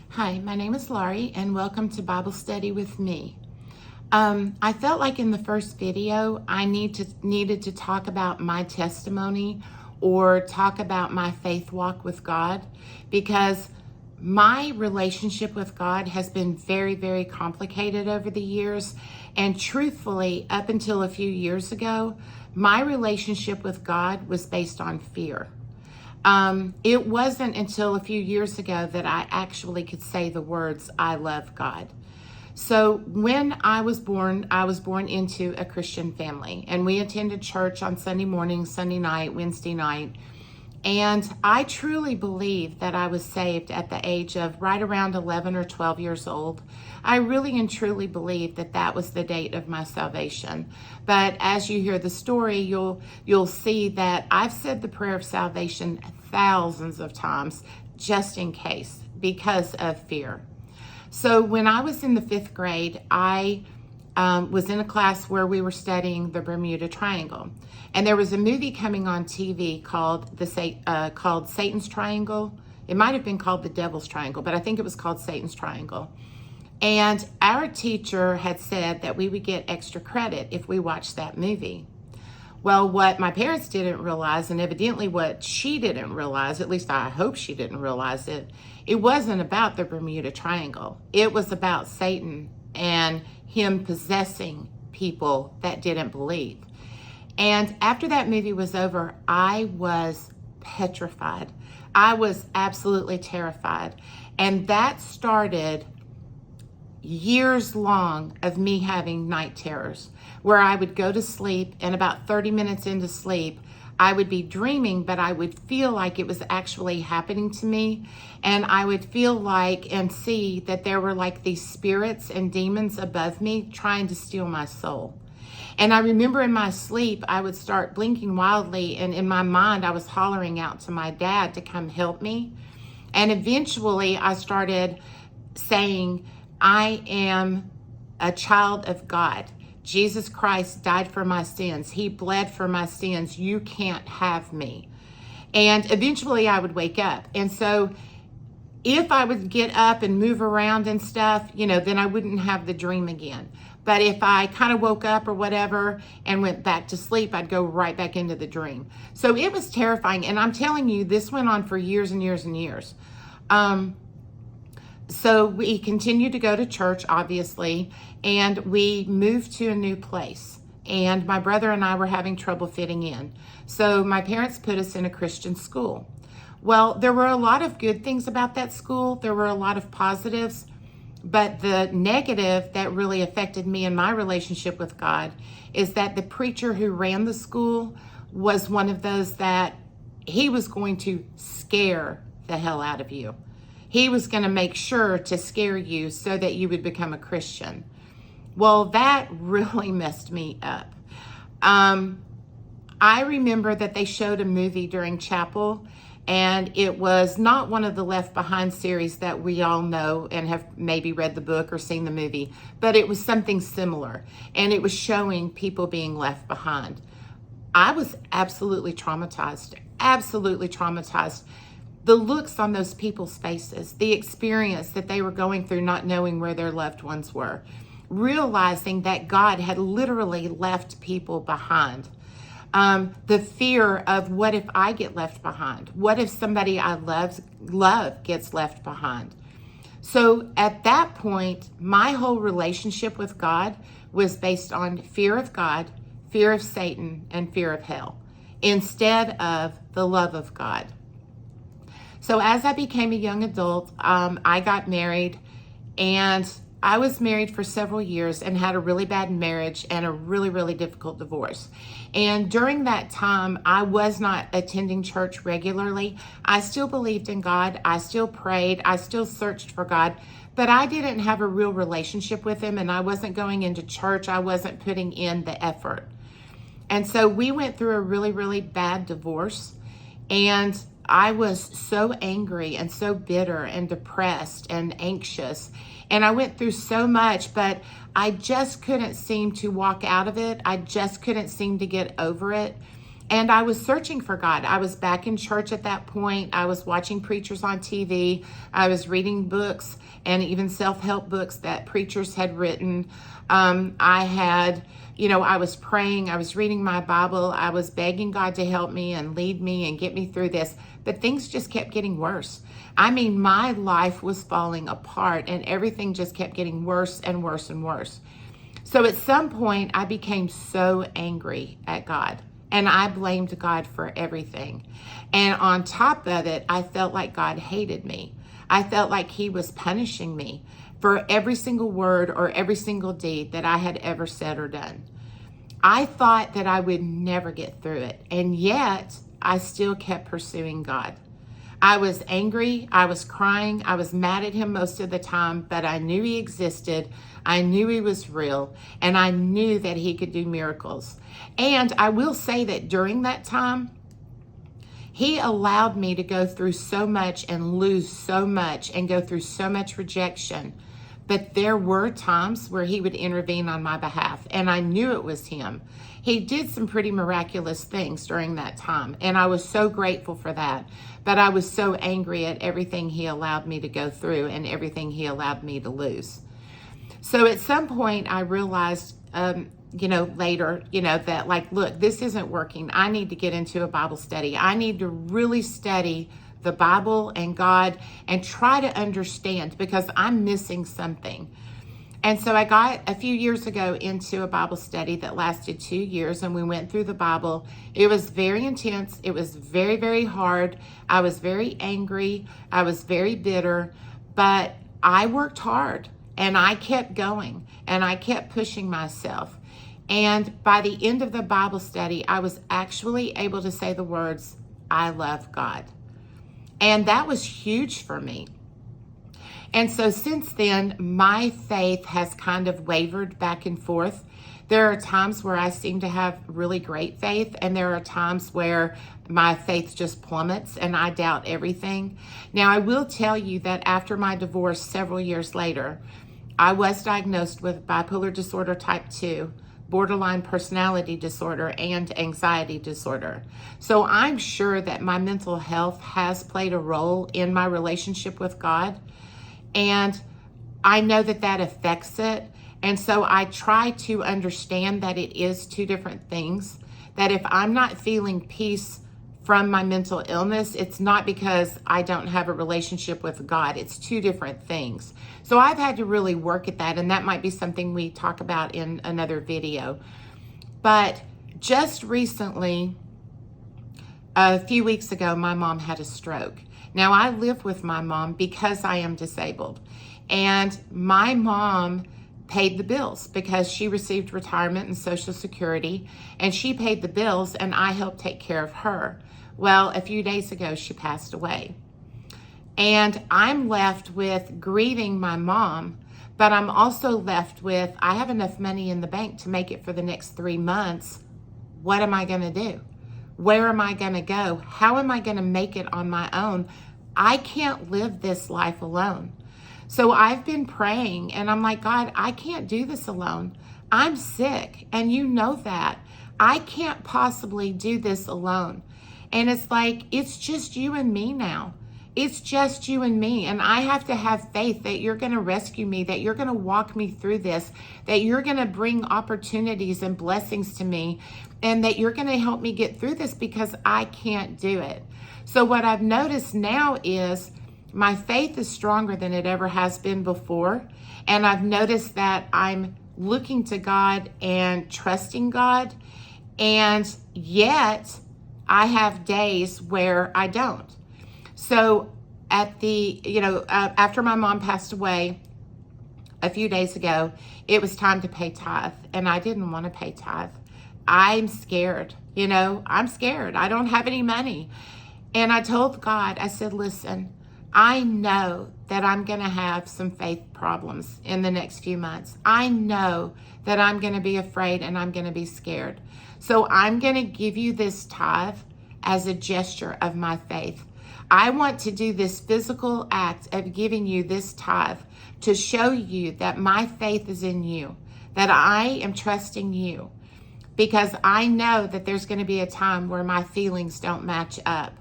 Hi, my name is Laurie, and welcome to Bible Study with me. I felt like in the first video, I needed to talk about my testimony or talk about my faith walk with God, because my relationship with God has been very, very complicated over the years. And truthfully, up until a few years ago, my relationship with God was based on fear. It wasn't until a few years ago that I actually could say the words, I love God. So when I was born into a Christian family, and we attended church on Sunday morning, Sunday night, Wednesday night. And I truly believe that I was saved at the age of right around 11 or 12 years old. I really and truly believe that that was the date of my salvation. But as you hear the story, you'll see that I've said the prayer of salvation thousands of times just in case, because of fear. So when I was in the 5th grade, I was in a class where we were studying the Bermuda Triangle. And there was a movie coming on TV called called Satan's Triangle. It might have been called the Devil's Triangle, but I think it was called Satan's Triangle. And our teacher had said that we would get extra credit if we watched that movie. Well, what my parents didn't realize, and evidently what she didn't realize, at least I hope she didn't realize it, it wasn't about the Bermuda Triangle. It was about Satan and him possessing people that didn't believe. And after that movie was over, I was petrified. I was absolutely terrified. And that started years long of me having night terrors, where I would go to sleep, and about 30 minutes into sleep, I would be dreaming, but I would feel like it was actually happening to me. And I would feel like and see that there were like these spirits and demons above me trying to steal my soul. And I remember in my sleep, I would start blinking wildly. And in my mind, I was hollering out to my dad to come help me. And eventually I started saying, I am a child of God. Jesus Christ died for my sins. He bled for my sins. You can't have me. And eventually I would wake up. And so if I would get up and move around and stuff, then I wouldn't have the dream again. But if I kind of woke up or whatever and went back to sleep, I'd go right back into the dream. So it was terrifying. And I'm telling you, this went on for years and years and years. So we continued to go to church, obviously, and we moved to a new place. And my brother and I were having trouble fitting in. So my parents put us in a Christian school. Well, there were a lot of good things about that school. There were a lot of positives. But the negative that really affected me and my relationship with God is that the preacher who ran the school was one of those that he was going to scare the hell out of you. He was going to make sure to scare you so that you would become a Christian. Well, that really messed me up. I remember that they showed a movie during chapel, and it was not one of the Left Behind series that we all know and have maybe read the book or seen the movie, but it was something similar, and it was showing people being left behind. I was absolutely traumatized, absolutely traumatized. The looks on those people's faces, the experience that they were going through, not knowing where their loved ones were, realizing that God had literally left people behind. The fear of, what if I get left behind? What if somebody I love gets left behind? So at that point, my whole relationship with God was based on fear of God, fear of Satan, and fear of hell, instead of the love of God. So as I became a young adult, I got married, and I was married for several years and had a really bad marriage and a really, really difficult divorce. And during that time, I was not attending church regularly. I still believed in God. I still prayed. I still searched for God, but I didn't have a real relationship with him, and I wasn't going into church. I wasn't putting in the effort. And so we went through a really, really bad divorce, and I was so angry and so bitter and depressed and anxious. And I went through so much, but I just couldn't seem to walk out of it. I just couldn't seem to get over it. And I was searching for God. I was back in church at that point. I was watching preachers on TV. I was reading books and even self-help books that preachers had written. I was praying. I was reading my Bible. I was begging God to help me and lead me and get me through this. But things just kept getting worse. I mean, my life was falling apart and everything just kept getting worse and worse and worse. So at some point, I became so angry at God. And I blamed God for everything. And on top of it, I felt like God hated me. I felt like he was punishing me for every single word or every single deed that I had ever said or done. I thought that I would never get through it. And yet, I still kept pursuing God. I was angry. I was crying. I was mad at him most of the time, but I knew he existed. I knew he was real, and I knew that he could do miracles. And I will say that during that time, he allowed me to go through so much and lose so much and go through so much rejection. But there were times where he would intervene on my behalf, and I knew it was him. He did some pretty miraculous things during that time, and I was so grateful for that. But I was so angry at everything he allowed me to go through and everything he allowed me to lose. So at some point, I realized, later, that like, look, this isn't working. I need to get into a Bible study. I need to really study the Bible and God and try to understand because I'm missing something. And so I got a few years ago into a Bible study that lasted 2 years, and we went through the Bible. It was very intense. It was very, very hard. I was very angry. I was very bitter, but I worked hard and I kept going and I kept pushing myself. And by the end of the Bible study, I was actually able to say the words, I love God. And that was huge for me. And so since then, my faith has kind of wavered back and forth. There are times where I seem to have really great faith, and there are times where my faith just plummets and I doubt everything. Now, I will tell you that after my divorce several years later, I was diagnosed with bipolar disorder type 2, borderline personality disorder, and anxiety disorder. So I'm sure that my mental health has played a role in my relationship with God. And I know that that affects it. And so I try to understand that it is two different things. That if I'm not feeling peace from my mental illness, it's not because I don't have a relationship with God. It's two different things. So I've had to really work at that. And that might be something we talk about in another video. But just recently, a few weeks ago, my mom had a stroke. Now, I live with my mom because I am disabled. And my mom paid the bills because she received retirement and Social Security, and she paid the bills, and I helped take care of her. Well, a few days ago, she passed away. And I'm left with grieving my mom, but I'm also left with, I have enough money in the bank to make it for the next 3 months. What am I going to do? Where am I going to go? How am I going to make it on my own? I can't live this life alone. So I've been praying, and I'm like, God, I can't do this alone. I'm sick, and you know that. I can't possibly do this alone. And it's like, it's just you and me now. It's just you and me. And I have to have faith that you're going to rescue me, that you're going to walk me through this, that you're going to bring opportunities and blessings to me, and that you're going to help me get through this because I can't do it. So what I've noticed now is my faith is stronger than it ever has been before. And I've noticed that I'm looking to God and trusting God. And yet I have days where I don't. So after my mom passed away a few days ago, it was time to pay tithe. And I didn't want to pay tithe. I'm scared. I'm scared. I don't have any money. And I told God, I said, listen, I know that I'm going to have some faith problems in the next few months. I know that I'm going to be afraid and I'm going to be scared. So I'm going to give you this tithe as a gesture of my faith. I want to do this physical act of giving you this tithe to show you that my faith is in you, that I am trusting you, because I know that there's going to be a time where my feelings don't match up.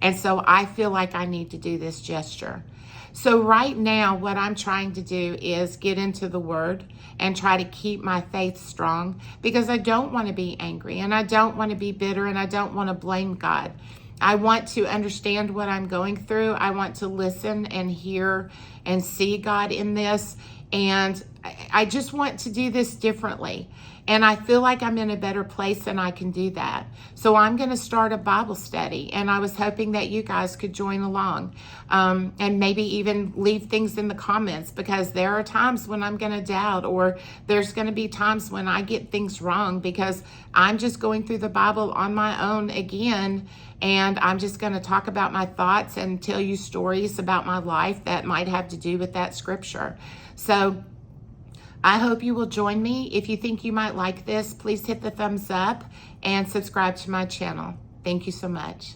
And so I feel like I need to do this gesture. So right now, what I'm trying to do is get into the Word and try to keep my faith strong, because I don't want to be angry and I don't want to be bitter and I don't want to blame God. I want to understand what I'm going through. I want to listen and hear and see God in this. And I just want to do this differently. And I feel like I'm in a better place and I can do that. So I'm going to start a Bible study. And I was hoping that you guys could join along, and maybe even leave things in the comments, because there are times when I'm going to doubt, or there's going to be times when I get things wrong, because I'm just going through the Bible on my own again. And I'm just going to talk about my thoughts and tell you stories about my life that might have to do with that scripture. So I hope you will join me. If you think you might like this, please hit the thumbs up and subscribe to my channel. Thank you so much.